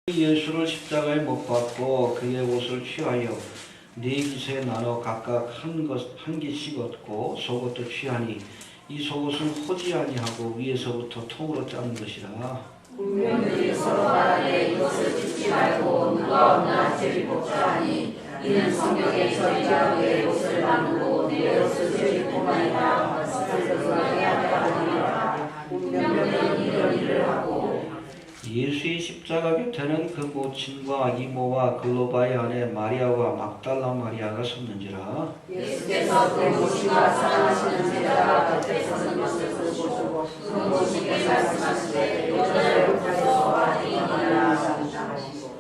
예수를 십자가에 못 박고 그의 옷을 취하여 네 깃에 나눠 각각 한 개씩 얻고 속옷도 취하니 이 속옷은 호지 아니하고 위에서부터 통으로 짜는 것이라. 운명들이 서로 말하되 이것을 찢지 말고 누가 없나 제비 뽑자 하니 이는 성경에서 이가 그의 옷을 나누고 내 옷을 제비뽑아니라 그것을 해야 하니라. 운명들은 이런 일을 하고 예수의 십자가 곁에는 그 모친과 이모와 글로바의 아내 마리아와 막달라 마리아가 섰는지라. 예수께서 그 모친과 사랑하시는 제자가 곁에 서는 것을 보시고 그 모친께 말씀하시되 여자를 가져서 아니니라 하시고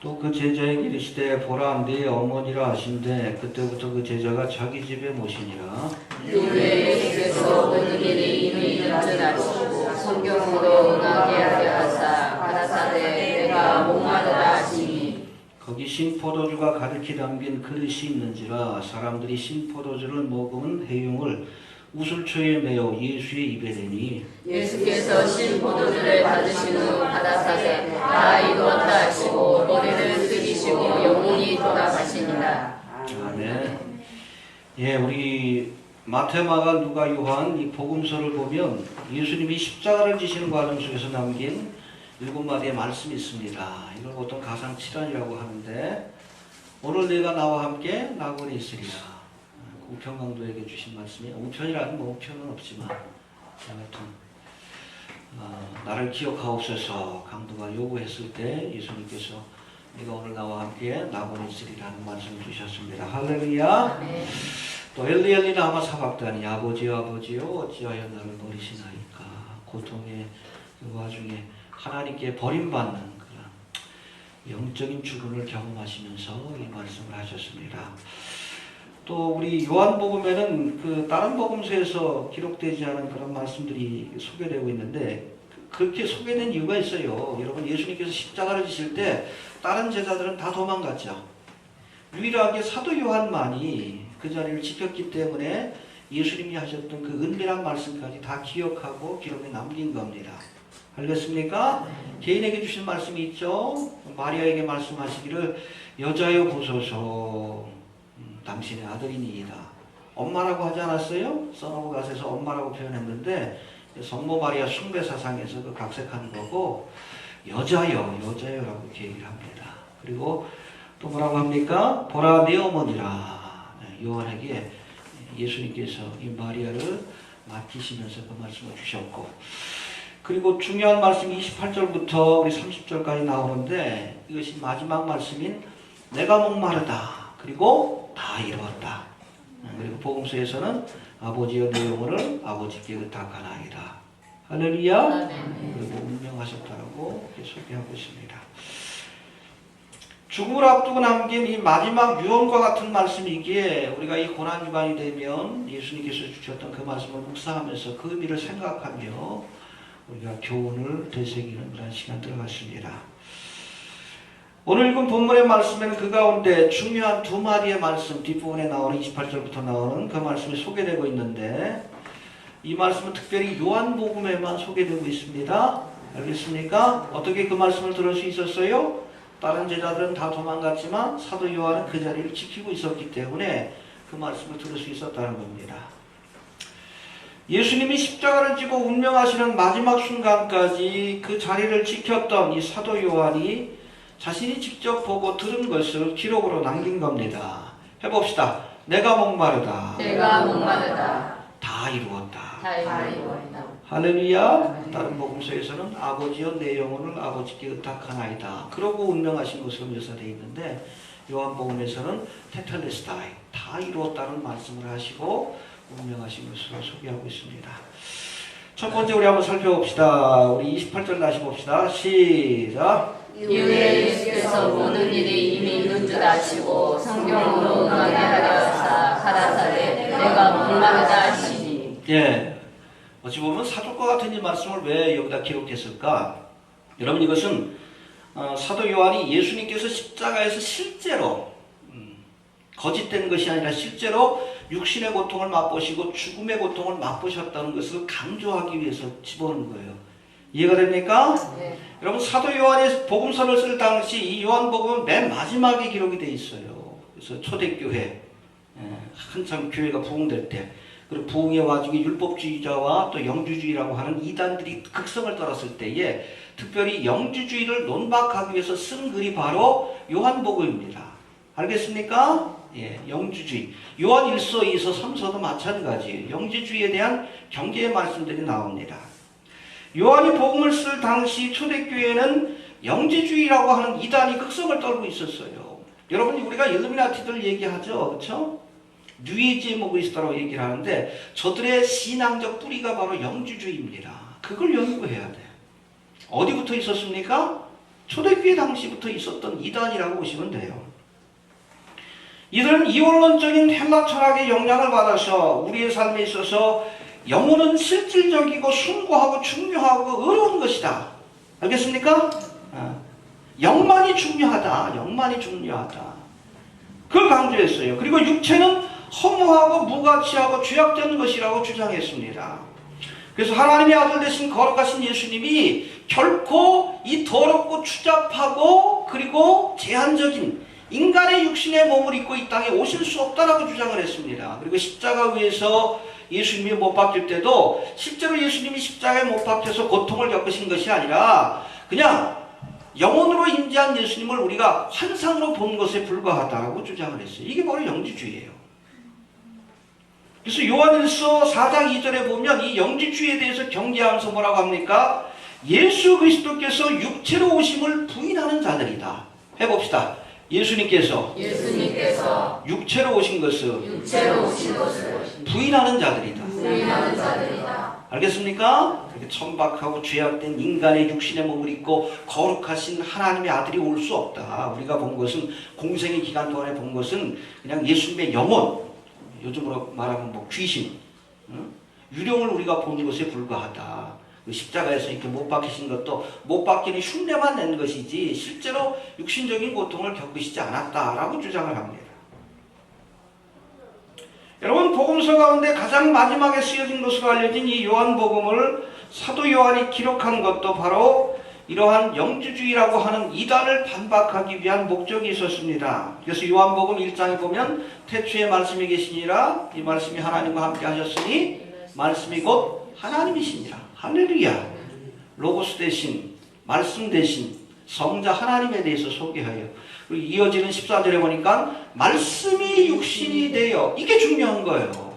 또 그 제자에게 이르시되 보라 네 어머니라 하신대 그때부터 그 제자가 자기 집에 모시니라. 이후에 예수께서 모든 일이 이미 이른 줄 아시고 성경으로 응하게 하려 하사 가라사대 내가 목마르다 하시니 거기 신포도주가 가득히 담긴 그릇이 있는지라. 사람들이 신포도주를 머금은 해용을 우슬초에 메어 예수의 입에 대니 예수께서 신포도주를 받으신 후 가라사대 다 이루었다 하시고 머리를 숙이시고 영혼이 돌아가시니라. 아멘. 예, 우리 마태, 마가, 누가, 요한 이 복음서를 보면 예수님이 십자가를 지시는 과정 속에서 남긴 7마디의 말씀이 있습니다. 이걸 보통 가상칠환이라고 하는데 오늘 내가 나와 함께 낙원에 있으리라. 우편강도에게 주신 말씀이 우편이라는 뭐 우편은 없지만 아무튼 나를 기억하옵소서 강도가 요구했을 때 예수님께서 네가 오늘 나와 함께 낙원에 있으리라는 말씀을 주셨습니다. 할렐루야. 네. 또 엘리 라마 사박다니 아버지여 어찌하여 나를 버리시나이까. 고통의 그 와중에 하나님께 버림받는 그런 영적인 죽음을 경험하시면서 이 말씀을 하셨습니다. 또 우리 요한복음에는 그 다른 복음서에서 기록되지 않은 그런 말씀들이 소개되고 있는데 그렇게 소개된 이유가 있어요. 여러분 예수님께서 십자가를 지실 때 다른 제자들은 다 도망갔죠. 유일하게 사도 요한만이 그 자리를 지켰기 때문에 예수님이 하셨던 그 은밀한 말씀까지 다 기억하고 기록에 남긴 겁니다. 알겠습니까? 개인에게 주신 말씀이 있죠. 마리아에게 말씀하시기를 여자여 보소서 당신의 아들이니이다. 엄마라고 하지 않았어요? 써놓고 가서서 엄마라고 표현했는데 성모 마리아 숭배 사상에서 그 각색한 거고 여자여라고 이렇게 얘기를 합니다. 그리고 또 뭐라고 합니까? 보라 네 어머니라. 요한에게 예수님께서 이 마리아를 맡기시면서 그 말씀을 주셨고 그리고 중요한 말씀이 28절부터 우리 30절까지 나오는데 이것이 마지막 말씀인 내가 목마르다. 그리고 다 이루었다. 그리고 복음서에서는 아버지의 내 영혼을 아버지께 의탁하나이다. 할렐루야. 그리고 운명하셨다고 소개하고 있습니다. 죽음을 앞두고 남긴 이 마지막 유언과 같은 말씀이기에 우리가 이 고난주간이 되면 예수님께서 주셨던 그 말씀을 묵상하면서 그 의미를 생각하며 우리가 교훈을 되새기는 그런 시간 들어갔습니다. 오늘 읽은 본문의 말씀에는 그 가운데 중요한 2마디의 말씀 뒷부분에 나오는 28절부터 나오는 그 말씀이 소개되고 있는데 이 말씀은 특별히 요한복음에만 소개되고 있습니다. 알겠습니까? 어떻게 그 말씀을 들을 수 있었어요? 다른 제자들은 다 도망갔지만 사도 요한은 그 자리를 지키고 있었기 때문에 그 말씀을 들을 수 있었다는 겁니다. 예수님이 십자가를 지고 운명하시는 마지막 순간까지 그 자리를 지켰던 이 사도 요한이 자신이 직접 보고 들은 것을 기록으로 남긴 겁니다. 해봅시다. 내가 목마르다. 다 이루었다. 할렐루야. 다른 복음서에서는 아버지여 내 영혼을 아버지께 의탁하나이다. 그러고 운명하신 것으로 묘사되어 있는데 요한복음에서는 테텔레스타이 다 이루었다는 말씀을 하시고 운명하신 것으로 소개하고 있습니다. 첫 번째 우리 한번 살펴봅시다. 우리 28절 다시 봅시다. 시작. 이후에 예수께서 모든 일이 이미 이룬 줄 아시고 성경으로 응하게 하려 하사 가라사대 내가 목마르다 하시니. 예, 어찌 보면 사족과 같은 이 말씀을 왜 여기다 기록했을까? 여러분 이것은 사도 요한이 예수님께서 십자가에서 실제로 거짓된 것이 아니라 실제로 육신의 고통을 맛보시고 죽음의 고통을 맛보셨다는 것을 강조하기 위해서 집어넣은 거예요. 이해가 됩니까? 네. 여러분 사도 요한이 복음서를 쓸 당시 이 요한복음은 맨 마지막에 기록이 돼 있어요. 그래서 초대교회 한참 교회가 부흥될 때 그리고 부흥의 와중에 율법주의자와 또 영주주의라고 하는 이단들이 극성을 떨었을 때에 특별히 영주주의를 논박하기 위해서 쓴 글이 바로 요한복음입니다. 알겠습니까? 예, 영주주의. 요한 1서, 2서, 3서도 마찬가지예요. 영주주의에 대한 경계의 말씀들이 나옵니다. 요한이 복음을 쓸 당시 초대교회는 영지주의라고 하는 이단이 극성을 떨고 있었어요. 여러분 우리가 일루미나티들 얘기하죠. 그렇죠? 뉴에이지의 그리스도라고 얘기를 하는데 저들의 신앙적 뿌리가 바로 영주주의입니다. 그걸 연구해야 돼. 어디부터 있었습니까? 초대교회 당시부터 있었던 이단이라고 보시면 돼요. 이들은 이원론적인 헬라 철학의 영향을 받아서 우리의 삶에 있어서 영혼은 실질적이고 숭고하고 중요하고 의로운 것이다. 알겠습니까? 영만이 중요하다. 영만이 중요하다. 그걸 강조했어요. 그리고 육체는 허무하고 무가치하고 죄악된 것이라고 주장했습니다. 그래서 하나님의 아들 되신 거룩하신 예수님이 결코 이 더럽고 추잡하고 그리고 제한적인 인간의 육신의 몸을 입고 이 땅에 오실 수 없다라고 주장을 했습니다. 그리고 십자가 위에서 예수님이 못 박힐 때도 실제로 예수님이 십자가에 못 박혀서 고통을 겪으신 것이 아니라 그냥 영혼으로 임재한 예수님을 우리가 환상으로 본 것에 불과하다고 주장을 했어요. 이게 바로 영지주의예요. 그래서 요한일서 4장 2절에 보면 이 영지주의에 대해서 경계하면서 뭐라고 합니까? 예수 그리스도께서 육체로 오심을 부인하는 자들이다. 해봅시다. 예수님께서 육체로 오신 것을 부인하는 자들이다. 알겠습니까? 그렇게 천박하고 죄악된 인간의 육신의 몸을 입고 거룩하신 하나님의 아들이 올 수 없다. 우리가 본 것은 공생의 기간 동안에 본 것은 그냥 예수님의 영혼, 요즘으로 말하면 뭐 귀신, 유령을 우리가 본 것에 불과하다. 십자가에서 이렇게 못 박히신 것도 못 박히는 흉내만 낸 것이지 실제로 육신적인 고통을 겪으시지 않았다라고 주장을 합니다. 여러분 복음서 가운데 가장 마지막에 쓰여진 것으로 알려진 이 요한복음을 사도 요한이 기록한 것도 바로 이러한 영주주의라고 하는 이단을 반박하기 위한 목적이 있었습니다. 그래서 요한복음 1장에 보면 태초에 말씀이 계시니라 이 말씀이 하나님과 함께 하셨으니 말씀이 곧 하나님이시니라. 할렐루야. 로고스 대신 말씀 대신 성자 하나님에 대해서 소개하여 그리고 이어지는 14절에 보니까 말씀이 육신이 되어 이게 중요한 거예요.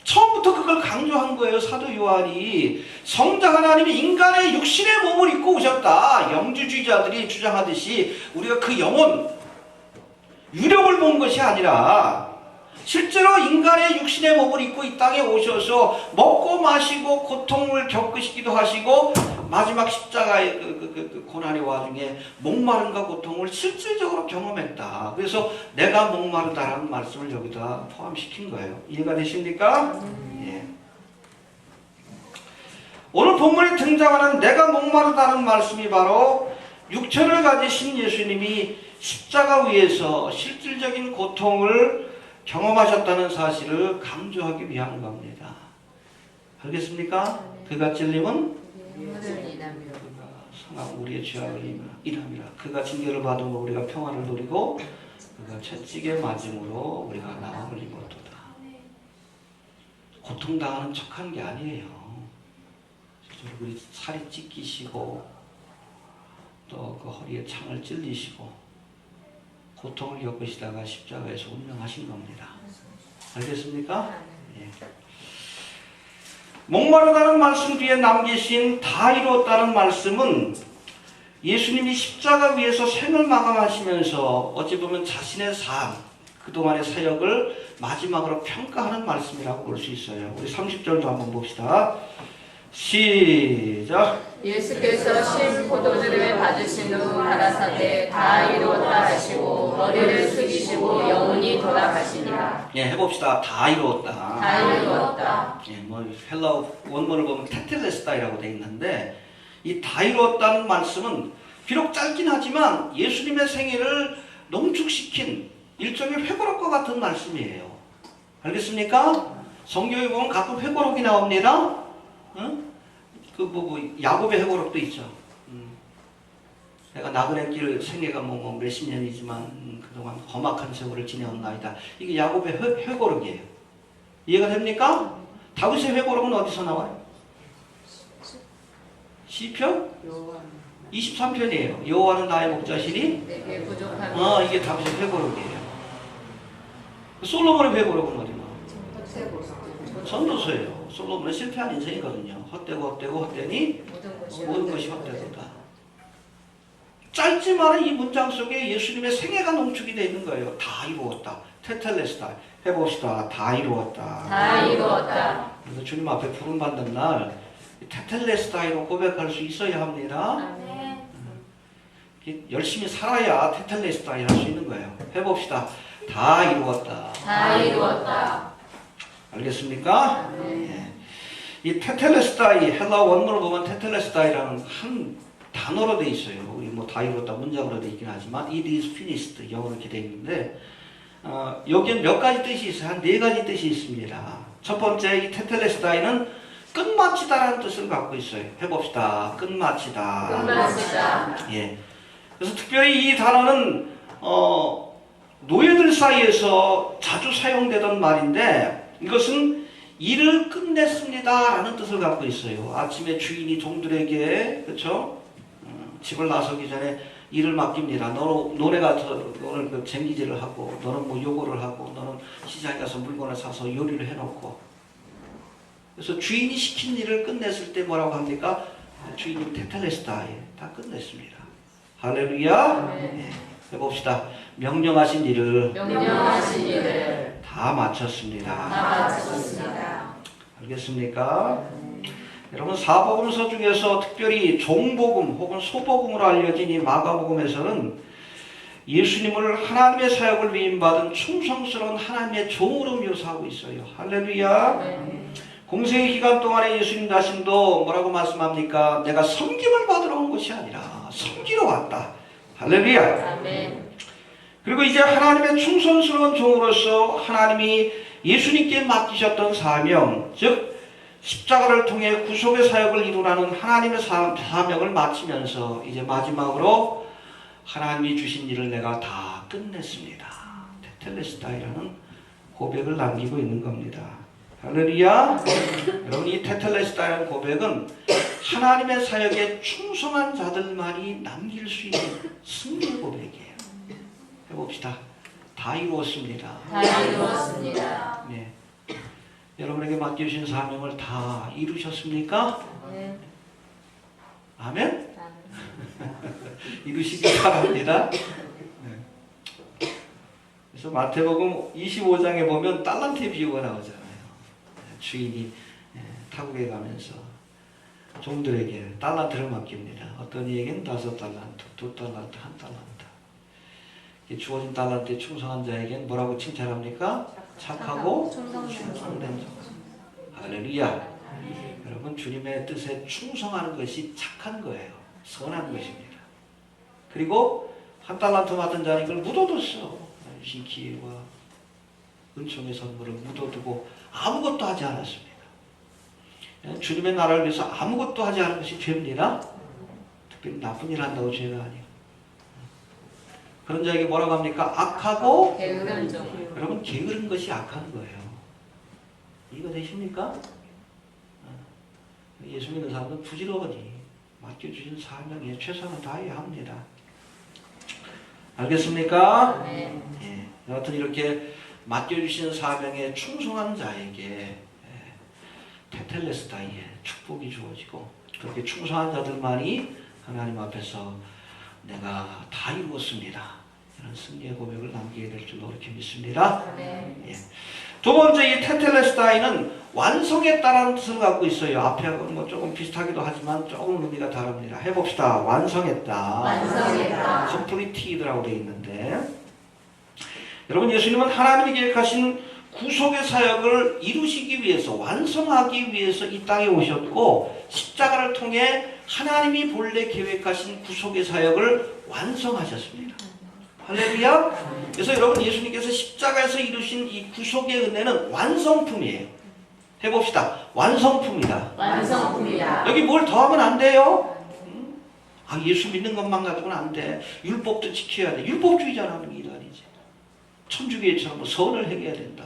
처음부터 그걸 강조한 거예요. 사도 요한이 성자 하나님이 인간의 육신의 몸을 입고 오셨다. 영주주의자들이 주장하듯이 우리가 그 영혼 유령을 본 것이 아니라 실제로 인간의 육신의 몸을 입고 이 땅에 오셔서 먹고 마시고 고통을 겪으시기도 하시고 마지막 십자가의 그 고난의 와중에 목마름과 고통을 실질적으로 경험했다. 그래서 내가 목마르다라는 말씀을 여기다 포함시킨 거예요. 이해가 되십니까? 예. 오늘 본문에 등장하는 내가 목마르다는 말씀이 바로 육체를 가지신 예수님이 십자가 위에서 실질적인 고통을 경험하셨다는 사실을 강조하기 위한 겁니다. 알겠습니까? 그가 찔림은 성악 우리의 죄악을 인함이라. 그가 징계를 받음으로 우리가 평안을 누리고 그가 채찍에 맞음으로 우리가 나음을 입었도다. 고통당하는 척한 게 아니에요. 우리 살이 찢기시고 또 그 허리에 창을 찔리시고 고통을 겪으시다가 십자가에서 운명하신 겁니다. 알겠습니까? 예. 목마르다는 말씀 뒤에 남기신 다 이루었다는 말씀은 예수님이 십자가 위에서 생을 마감하시면서 어찌 보면 자신의 삶, 그동안의 사역을 마지막으로 평가하는 말씀이라고 볼 수 있어요. 우리 30절도 한번 봅시다. 시작. 예수께서 신 포도주를 받으신 후 가라사대 다 이루었다 하시고 머리를 숙이시고 영혼이 돌아가시니라. 예, 해봅시다. 다 이루었다. 다 이루었다. 예, 뭐 헬라 원문을 보면 테텔레스타이라고 되어 있는데 이 다 이루었다는 말씀은 비록 짧긴 하지만 예수님의 생애를 농축시킨 일종의 회고록과 같은 말씀이에요. 알겠습니까? 성경에 보면 가끔 회고록이 나옵니다. 응? 야곱의 회고록도 있죠. 내가 나그네 길 생애가 몇십 년이지만 그동안 험악한 세월을 지내었나이다. 이게 야곱의 회고록이에요. 이해가 됩니까? 다윗의 회고록은 어디서 나와요? 시편? 23편이에요. 여호와는 나의 목자시니 내게 부족함이 이게 다윗의 회고록이에요. 솔로몬의 회고록은 어디 나와요? 전도서예요. 솔로몬은 실패한 인생이거든요. 헛되고 헛되니 모든 것이 헛되도다. 짧지만 이 문장 속에 예수님의 생애가 농축이 되어 있는 거예요. 다 이루었다. 테텔레스타. 해봅시다. 다 이루었다. 다 이루었다. 그래서 주님 앞에 부름받는 날 테텔레스타이로 고백할 수 있어야 합니다. 아멘. 열심히 살아야 테텔레스타이 할 수 있는 거예요. 해봅시다. 다 이루었다. 다 이루었다. 알겠습니까? 예. 이 테텔레스타이 헬라 원문을 보면 테텔레스타이라는 한 단어로 되어 있어요. 우리 다 이루었다 문장으로 되어 있긴 하지만 it is finished 영어로 이렇게 되어 있는데 여기에 몇 가지 뜻이 있어요. 한 네 가지 뜻이 있습니다. 첫 번째 이 테텔레스타이는 끝마치다라는 뜻을 갖고 있어요. 해봅시다. 끝마치다. 끝마치다. 예. 그래서 특별히 이 단어는 노예들 사이에서 자주 사용되던 말인데 이것은 일을 끝냈습니다라는 뜻을 갖고 있어요. 아침에 주인이 종들에게 그렇죠? 집을 나서기 전에 일을 맡깁니다. 너네 가서 오늘 그 쟁기질을 하고 너는 뭐 요거를 하고 너는 시장에 가서 물건을 사서 요리를 해놓고 그래서 주인이 시킨 일을 끝냈을 때 뭐라고 합니까? 주인이 테텔레스타이 다 끝냈습니다. 할렐루야. 네. 해봅시다. 명령하신 일을 다 마쳤습니다. 알겠습니까? 여러분 사복음서 중에서 특별히 종복음 혹은 소복음으로 알려진 이 마가복음에서는 예수님을 하나님의 사역을 위임받은 충성스러운 하나님의 종으로 묘사하고 있어요. 할렐루야. 공생의 기간 동안에 예수님 자신도 뭐라고 말씀합니까? 내가 섬김을 받으러 온 것이 아니라 섬기러 왔다. 할렐루야. 아멘. 그리고 이제 하나님의 충성스러운 종으로서 하나님이 예수님께 맡기셨던 사명, 즉 십자가를 통해 구속의 사역을 이루라는 하나님의 사명을 마치면서 이제 마지막으로 하나님이 주신 일을 내가 다 끝냈습니다. 테텔레스타이라는 고백을 남기고 있는 겁니다. 할렐루야. 여러분 이 테텔레스타이라는 고백은 하나님의 사역에 충성한 자들만이 남길 수 있는 승리의 고백이에요. 해봅시다. 다 이루었습니다. 다 이루었습니다. 네. 여러분에게 맡겨주신 사명을 다 이루셨습니까? 네. 아멘? 이루시기 바랍니다. 네. 그래서 마태복음 25장에 보면 달란트의 비유가 나오잖아요. 주인이 타국에 가면서 종들에게 달란트를 맡깁니다. 어떤 이에게는 5달란트, 2달란트, 1달란트. 주어진 달란트에 충성한 자에게는 뭐라고 칭찬합니까? 착하고 충성된 자. 할렐루야. 여러분 주님의 뜻에 충성하는 것이 착한 거예요. 선한 것입니다. 그리고 1달란트 맡은 자는 이걸 묻어뒀어. 주신 기회와 은총의 선물을 묻어두고 아무것도 하지 않았습니다. 주님의 나라를 위해서 아무것도 하지 않은 것이 죄입니다. 특별히 나쁜 일 한다고 죄가 아니에요. 그런 자에게 뭐라고 합니까? 악하고 게으른 종. 여러분 게으른 것이 악한 거예요. 이거 되십니까? 예수 믿는 사람은 부지런히 맡겨주신 사명에 최선을 다해야 합니다. 알겠습니까? 네. 예. 여하튼 이렇게 맡겨주신 사명에 충성한 자에게 테텔레스타이의 축복이 주어지고 그렇게 충성한 자들만이 하나님 앞에서 내가 다 이루었습니다. 이런 승리의 고백을 남기게 될 줄로 이렇게 믿습니다. 네. 예. 두 번째 이 테텔레스타이는 완성했다라는 뜻을 갖고 있어요. 앞에하고 뭐 조금 비슷하기도 하지만 조금 의미가 다릅니다. 해봅시다. 완성했다. 완성했다. completed라고 되어 있는데 여러분 예수님은 하나님이 계획하신 구속의 사역을 이루시기 위해서 완성하기 위해서 이 땅에 오셨고 십자가를 통해 하나님이 본래 계획하신 구속의 사역을 완성하셨습니다. 할렐루야. 그래서 여러분 예수님께서 십자가에서 이루신 이 구속의 은혜는 완성품이에요. 해봅시다. 완성품이다. 완성품이다. 여기 뭘 더하면 안 돼요. 아, 예수 믿는 것만 가지고는 안 돼. 율법도 지켜야 돼. 율법주의자라는 게 이단이지. 천주교회처럼 뭐 선을 행해야 된다.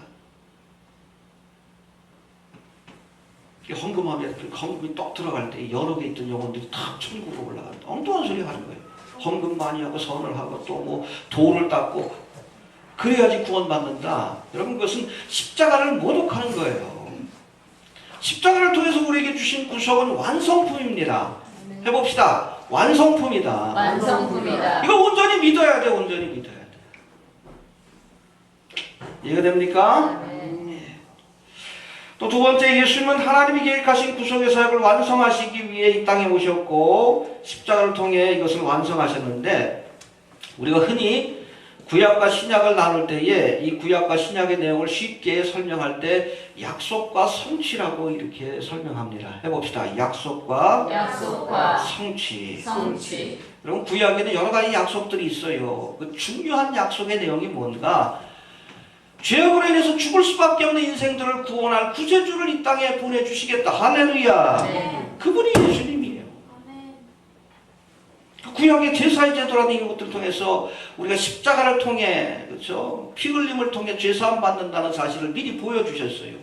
헌금하면 헌금이 떡 들어갈 때 여러 개 있던 영혼들이 다 천국으로 올라간다. 엉뚱한 소리 하는 거예요. 헌금 많이 하고 선을 하고 또 뭐 도를 닦고 그래야지 구원받는다. 여러분 그것은 십자가를 모독하는 거예요. 십자가를 통해서 우리에게 주신 구속은 완성품입니다. 해봅시다. 완성품이다. 완성품이다. 이거 온전히 믿어야 돼. 온전히 믿어야 돼. 이해가 됩니까? 또 두 번째, 예수님은 하나님이 계획하신 구속의 사역을 완성하시기 위해 이 땅에 오셨고 십자가를 통해 이것을 완성하셨는데, 우리가 흔히 구약과 신약을 나눌 때에 이 구약과 신약의 내용을 쉽게 설명할 때 약속과 성취라고 이렇게 설명합니다. 해봅시다. 약속과 성취. 여러분 구약에는 여러 가지 약속들이 있어요. 그 중요한 약속의 내용이 뭔가? 죄악으로 인해서 죽을 수밖에 없는 인생들을 구원할 구세주를 이 땅에 보내주시겠다. 할렐루야. 네. 그분이 예수님이에요. 그 구약의 제사의 제도라는 이것들을 통해서 우리가 십자가를 통해, 그렇죠? 피 흘림을 통해 죄사함 받는다는 사실을 미리 보여주셨어요.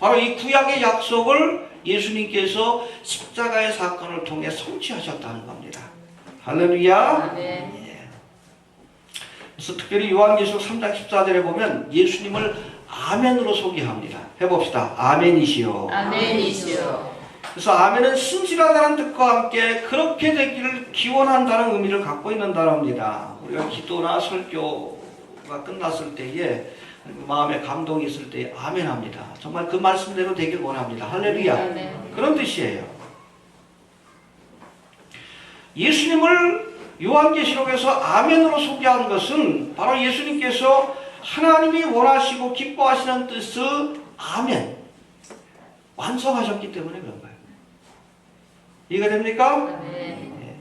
바로 이 구약의 약속을 예수님께서 십자가의 사건을 통해 성취하셨다는 겁니다. 할렐루야. 네. 그래서 특별히 요한계시록 3장 14절에 보면 예수님을 아멘으로 소개합니다. 해봅시다. 아멘이시오. 그래서 아멘은 신실하다는 뜻과 함께 그렇게 되기를 기원한다는 의미를 갖고 있는다는 겁니다. 우리가 기도나 설교가 끝났을 때에 마음에 감동이 있을 때 아멘합니다. 정말 그 말씀대로 되길 원합니다. 할렐루야. 그런 뜻이에요. 예수님을 요한계시록에서 아멘으로 소개하는 것은 바로 예수님께서 하나님이 원하시고 기뻐하시는 뜻을 아멘 완성하셨기 때문에 그런 거예요. 이해가 됩니까? 네.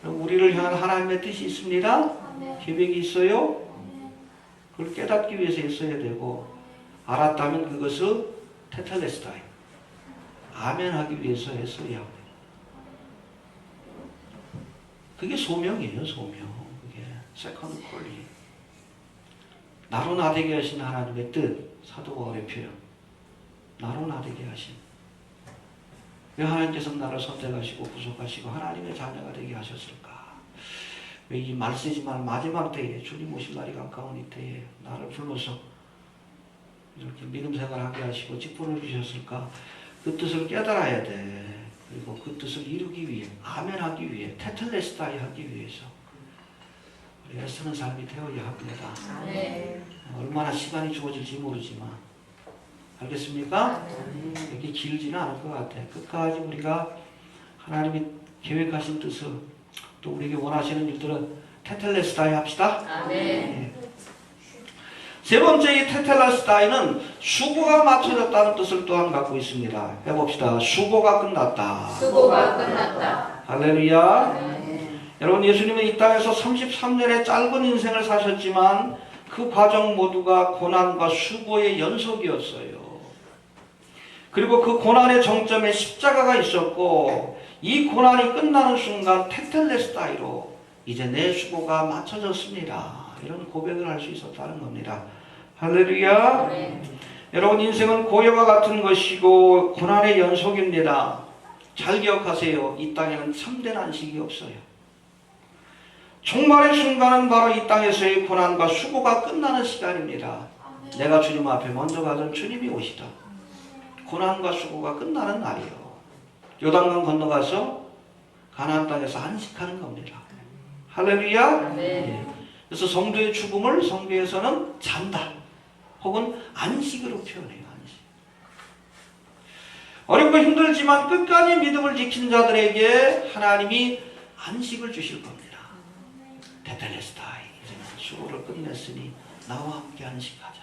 그럼 우리를 향한 하나님의 뜻이 있습니다. 계획이 있어요. 그걸 깨닫기 위해서 했어야 되고, 알았다면 그것을 테텔레스타이 아멘하기 위해서 했어야 합니다. 그게 소명이에요. 소명. 그게 세컨드 콜링. 나로 나되게 하신 하나님의 뜻. 사도 바울의 표현. 나로 나되게 하신. 왜 하나님께서 나를 선택하시고 구속하시고 하나님의 자녀가 되게 하셨을까? 왜 이 말세지만 마지막 때에, 주님 오실 날이 가까운 이 때에 나를 불러서 이렇게 믿음 생활하게 하시고 직분을 주셨을까? 그 뜻을 깨달아야 돼. 그리고 그 뜻을 이루기 위해, 아멘하기 위해, 테텔레스타이 하기 위해서 우리가 쓰는 삶이 되어야 합니다. 얼마나 시간이 주어질지 모르지만, 알겠습니까? 이렇게 길지는 않을 것 같아. 끝까지 우리가 하나님이 계획하신 뜻을, 또 우리에게 원하시는 일들은 테텔레스타이 합시다. 네. 세 번째, 이 테텔레스타이는 수고가 마쳐졌다는 뜻을 또한 갖고 있습니다. 해봅시다. 수고가 끝났다. 할렐루야. 여러분, 예수님은 이 땅에서 33년의 짧은 인생을 사셨지만 그 과정 모두가 고난과 수고의 연속이었어요. 그리고 그 고난의 정점에 십자가가 있었고, 이 고난이 끝나는 순간 테텔레스타이로 이제 내 수고가 마쳐졌습니다. 이런 고백을 할 수 있었다는 겁니다. 할렐루야. 여러분, 인생은 고요와 같은 것이고 고난의 연속입니다. 잘 기억하세요. 이 땅에는 참된 안식이 없어요. 종말의 순간은 바로 이 땅에서의 고난과 수고가 끝나는 시간입니다. 내가 주님 앞에 먼저 가던 주님이 오시다. 고난과 수고가 끝나는 날이요. 요단강 건너가서 가나안 땅에서 안식하는 겁니다. 할렐루야. 그래서 성도의 죽음을 성경에서는 잔다 혹은 안식으로 표현해요. 안식. 어렵고 힘들지만 끝까지 믿음을 지킨 자들에게 하나님이 안식을 주실 겁니다. 테텔레스타이, 이제는 수고를 끝냈으니 나와 함께 안식하자.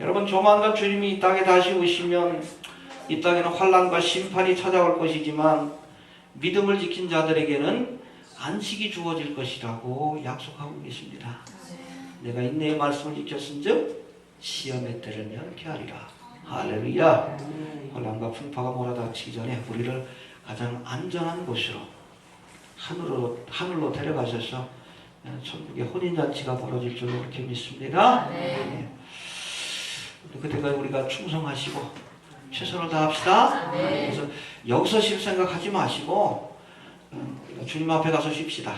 여러분, 조만간 주님이 이 땅에 다시 오시면 이 땅에는 환난과 심판이 찾아올 것이지만 믿음을 지킨 자들에게는 안식이 주어질 것이라고 약속하고 계십니다. 내가 인내의 말씀을 지켰은즉 시험의 때를 면케 하리라. 할렐루야. 혼란과 풍파가 몰아닥치기 전에 우리를 가장 안전한 곳으로 하늘로 데려가셔서 천국의 혼인잔치가 벌어질 줄로 그렇게 믿습니다. 네. 그때까지 우리가 충성하시고 최선을 다합시다. 그래서 여기서 쉴 생각하지 마시고 주님 앞에 가서 쉽시다.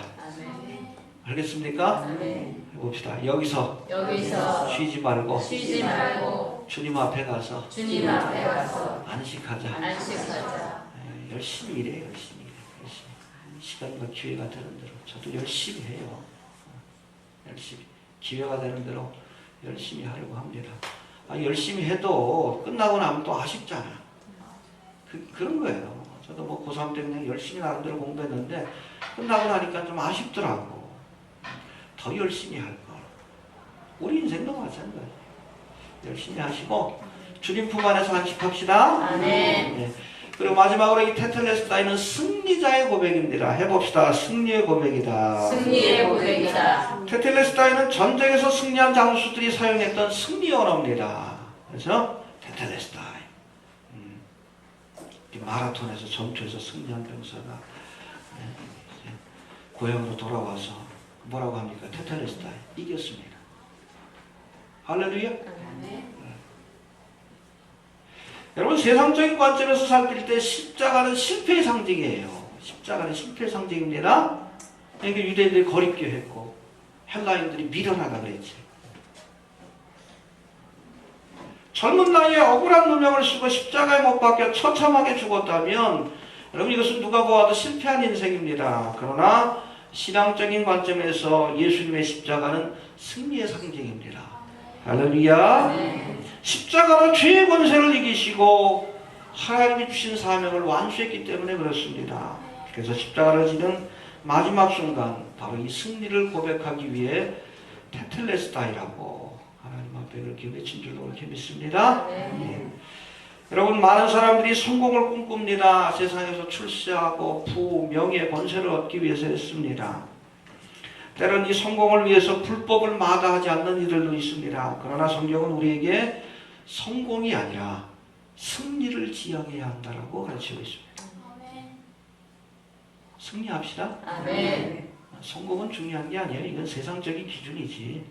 알겠습니까? 해봅시다. 여기서 쉬지 말고 주님 앞에 가서 안식하자. 열심히 일해. 열심히. 시간과 기회가 되는 대로 저도 열심히 해요. 열심히 기회가 되는 대로 열심히 하려고 합니다. 열심히 해도 끝나고 나면 또 아쉽잖아. 그런 거예요. 저도 뭐 고3 때 그냥 열심히 나름대로 공부했는데 끝나고 나니까 좀 아쉽더라고. 더 열심히 할 걸. 우리 인생도 마찬가지예요. 열심히 하시고 주님 품 안에서 안식합시다. 네. 그리고 마지막으로 이 테텔레스타이는 승리자의 고백입니다. 해봅시다. 승리의 고백이다. 테텔레스타이는 전쟁에서 승리한 장수들이 사용했던 승리 언어입니다. 그래서 테텔레스타이. 마라톤에서 전투에서 승리한 병사가 고향으로 돌아와서 뭐라고 합니까? 테텔레스타이. 이겼습니다. 할렐루야. 여러분, 세상적인 관점에서 살필 때 십자가는 실패의 상징이에요. 십자가는 실패의 상징입니다. 그러니까 유대인들이 거립게 했고 헬라인들이 밀어나가 그랬지. 젊은 나이에 억울한 누명을 쓰고 십자가에 못 박혀 처참하게 죽었다면 여러분, 이것은 누가 보아도 실패한 인생입니다. 그러나 신앙적인 관점에서 예수님의 십자가는 승리의 상징입니다. 할렐루야. 십자가로 죄의 권세를 이기시고 하나님이 주신 사명을 완수했기 때문에 그렇습니다. 그래서 십자가를 지는 마지막 순간 바로 이 승리를 고백하기 위해 테텔레스타이라고 하나님 앞에 그렇게 외친 줄로 그렇게 믿습니다. 여러분, 많은 사람들이 성공을 꿈꿉니다. 세상에서 출세하고 부, 명예, 권세를 얻기 위해서 했습니다. 때론 이 성공을 위해서 불법을 마다하지 않는 이들도 있습니다. 그러나 성경은 우리에게 성공이 아니라 승리를 지향해야 한다고 가르치고 있습니다. 승리합시다. 성공은 중요한 게 아니에요. 이건 세상적인 기준이지.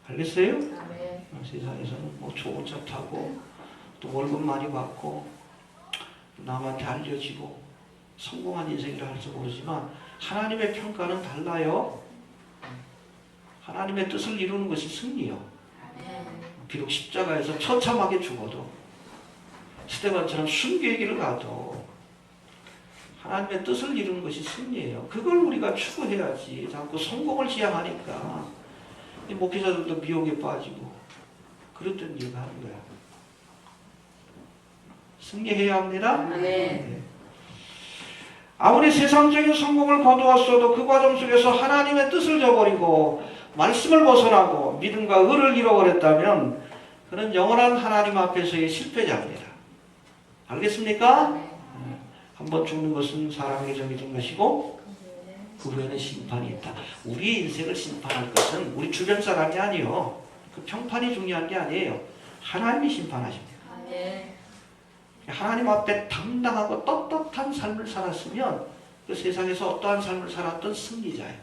알겠어요? 세상에서는 뭐 좋은 차 타고 또 월급 많이 받고 남한테 알려지고 성공한 인생이라 할지 모르지만 하나님의 평가는 달라요. 하나님의 뜻을 이루는 것이 승리요. 비록 십자가에서 처참하게 죽어도 스데반처럼 순교의 길을 가도 하나님의 뜻을 이루는 것이 승리예요. 그걸 우리가 추구해야지. 자꾸 성공을 지향하니까 목회자들도 미혹에 빠지고 그랬던 일을 하는 거야. 승리해야 합니다. 네. 아무리 세상적인 성공을 거두었어도 그 과정 속에서 하나님의 뜻을 저버리고 말씀을 벗어나고 믿음과 의를 잃어버렸다면 그는 영원한 하나님 앞에서의 실패자입니다. 알겠습니까? 한번 죽는 것은 사람에게 정해진 것이고 그 후에는 심판이 있다. 우리의 인생을 심판할 것은 우리 주변 사람이 아니요. 그 평판이 중요한 게 아니에요. 하나님이 심판하십니다. 하나님 앞에 당당하고 떳떳한 삶을 살았으면 그 세상에서 어떠한 삶을 살았던 승리자예요.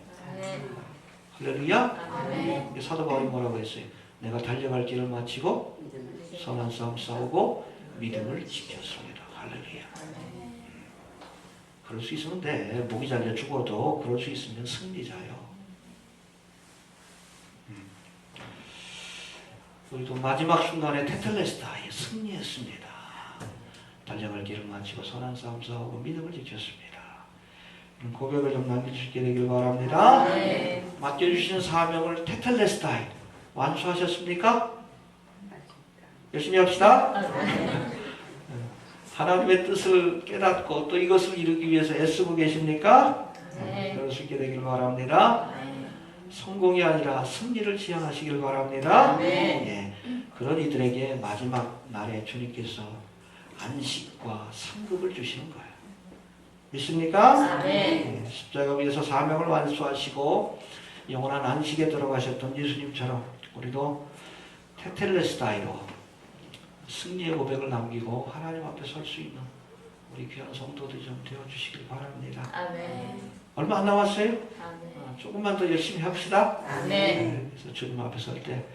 할렐루야. 사도 바울이 뭐라고 했어요? 내가 달려갈 길을 마치고 선한 싸움 싸우고 믿음을 지켰습니다. 할렐루야. 그럴 수 있으면 돼. 목이 잘려 죽어도 그럴 수 있으면 승리자요. 우리도 마지막 순간에 테텔레스타에 승리했습니다. 달려갈 길을 마치고 선한 싸움 싸우고 믿음을 지켰습니다. 고백을 좀 남겨주시게 되길 바랍니다. 맡겨주시는 사명을 테텔레스타이 완수하셨습니까? 열심히 합시다. 하나님의 뜻을 깨닫고 또 이것을 이루기 위해서 애쓰고 계십니까? 그럴 수 있게 되길 바랍니다. 성공이 아니라 승리를 지향하시길 바랍니다. 예, 그런 이들에게 마지막 날에 주님께서 안식과 상급을 주시는 거예요. 믿습니까? 예, 십자가 위에서 사명을 완수하시고 영원한 안식에 들어가셨던 예수님처럼 우리도 테텔레스타이로 승리의 고백을 남기고 하나님 앞에 설 수 있는 우리 귀한 성도들이 좀 되어주시길 바랍니다. 아멘. 얼마 안 남았어요? 아멘. 조금만 더 열심히 합시다. 아멘. 그래서 주님 앞에 설 때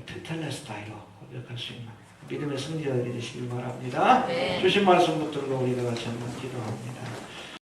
테텔레스타이로 고백할 수 있는 믿음의 승리가 되시길 바랍니다. 아멘. 주신 말씀 붙들고 우리가 같이 한번 기도합니다.